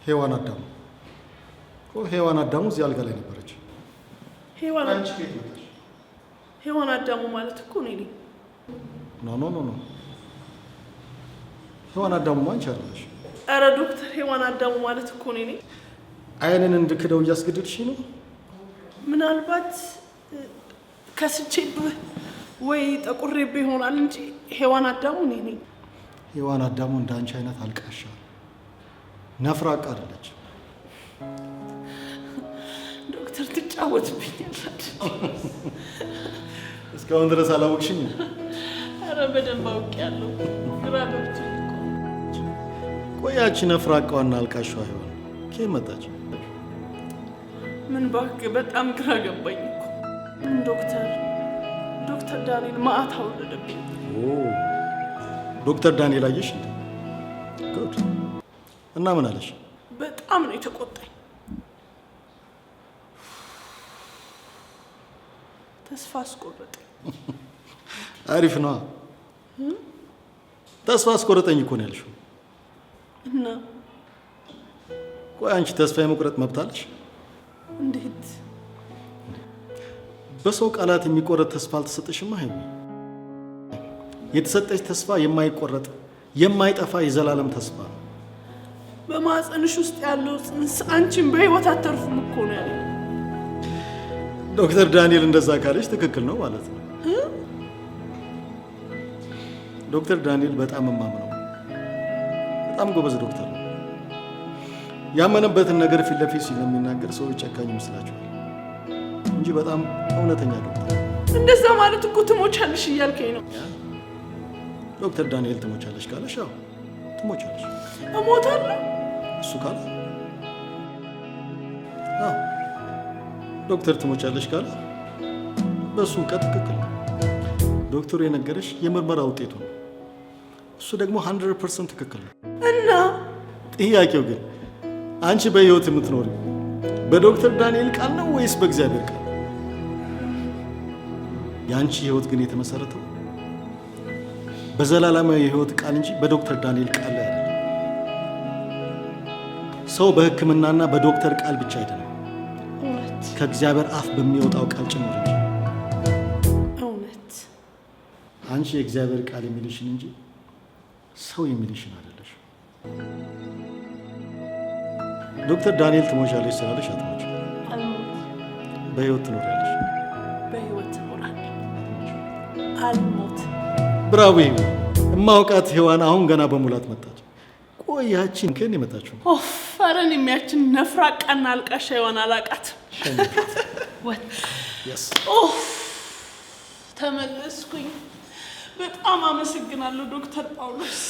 ሔዋን አዳሙ ሔዋን አዳሙ እዚህ አልጋ ላይ ነበረች። ሔዋን አዳሙ ማለት እኮ ነው እኔ። ኖ ሔዋን አዳሙ አንቺ አይደለሽ። ኧረ ዶክተር ሔዋን አዳሙ ማለት እኮ ነው እኔ። አይንን እንድክደው እያስገደድሽ ነው። ምናልባት ከስቼብህ ወይ ጠቁሬብህ ይሆናል እንጂ ሔዋን አዳሙ እኔ ነኝ። ሔዋን አዳሙ እንዳንቺ አይነት አልቃሻ ነፍራቃ አይደለች። ዶክተር ትጫወትብኛለሽ። እስካሁን ድረስ አላወቅሽኝ? ኧረ በደንብ አውቄያለሁ። ግራ ገብቶኝ እኮ። ቆያች ነፍራቃዋና አልቃሻዋ ሔዋን ከየት መጣች? ምን እባክህ በጣም ግራ ገባኝ እኮ። ዶክተር ዳንኤል መዓት አወረደብኝ። ዶክተር ዳንኤል አየሽ እንዴ? ጉድ። እና ምን አለሽ? በጣም ነው የተቆጣኝ። ተስፋ አስቆረጠኝ። አሪፍ ነው። ተስፋ አስቆረጠኝ እኮ ነው ያልሽው። እና ቆይ አንቺ ተስፋ የመቁረጥ መብት አለሽ? እንዴት? በሰው ቃላት የሚቆረጥ ተስፋ አልተሰጠሽም አይደል? የተሰጠሽ ተስፋ የማይቆረጥ የማይጠፋ የዘላለም ተስፋ ነው። በማህፀንሽ ውስጥ ያለው ጽንስ አንቺን በህይወት አተርፉም እኮ ነው ያለው። ዶክተር ዳንኤል እንደዛ ካለሽ ትክክል ነው ማለት ነው። ዶክተር ዳንኤል በጣም የማምነው በጣም ጎበዝ ዶክተር ነው። ያመነበትን ነገር ፊት ለፊት ስለሚናገር ሰዎች ጨካኝ ይመስላቸዋል እንጂ በጣም እውነተኛ ዶክተር። እንደዛ ማለት እኮ ትሞቻለሽ እያልከኝ ነው? ዶክተር ዳንኤል ትሞቻለሽ ካለሽ አዎ ትሞቻለሽ። እሞታለሁ እሱ ካለ አዎ ዶክተር ትሞቻለሽ ካለ በሱ ትክክል ነው። ዶክተሩ የነገረሽ የምርመራ ውጤቱ ነው። እሱ ደግሞ 100% ትክክል ነው። እና ጥያቄው ግን አንቺ በህይወት የምትኖሪው በዶክተር ዳንኤል ቃል ነው ወይስ በእግዚአብሔር ቃል? የአንቺ ህይወት ግን የተመሰረተው በዘላለማዊ የህይወት ቃል እንጂ በዶክተር ዳንኤል ቃል ላይ አይደለም። ሰው በህክምናና በዶክተር ቃል ብቻ አይደለም፣ ከእግዚአብሔር አፍ በሚወጣው ቃል ጭምር እንጂ። እውነት። አንቺ የእግዚአብሔር ቃል የሚልሽን እንጂ ሰው የሚልሽን አይደለሽ። ዶክተር ዳንኤል ትሞቻለሽ ስላለሽ አትሞች። በህይወት ትኖሪያለሽ። በህይወት እኖራለሁ። አልሞት። ብራቮ። እማውቃት ሔዋን አሁን ገና በሙላት መጣች። ቆያችን ከኔ የመጣችው ፈረን የሚያችን ነፍራቃና አልቃሻ ሔዋን አላቃት። ተመለስኩኝ። በጣም አመሰግናለሁ ዶክተር ጳውሎስ።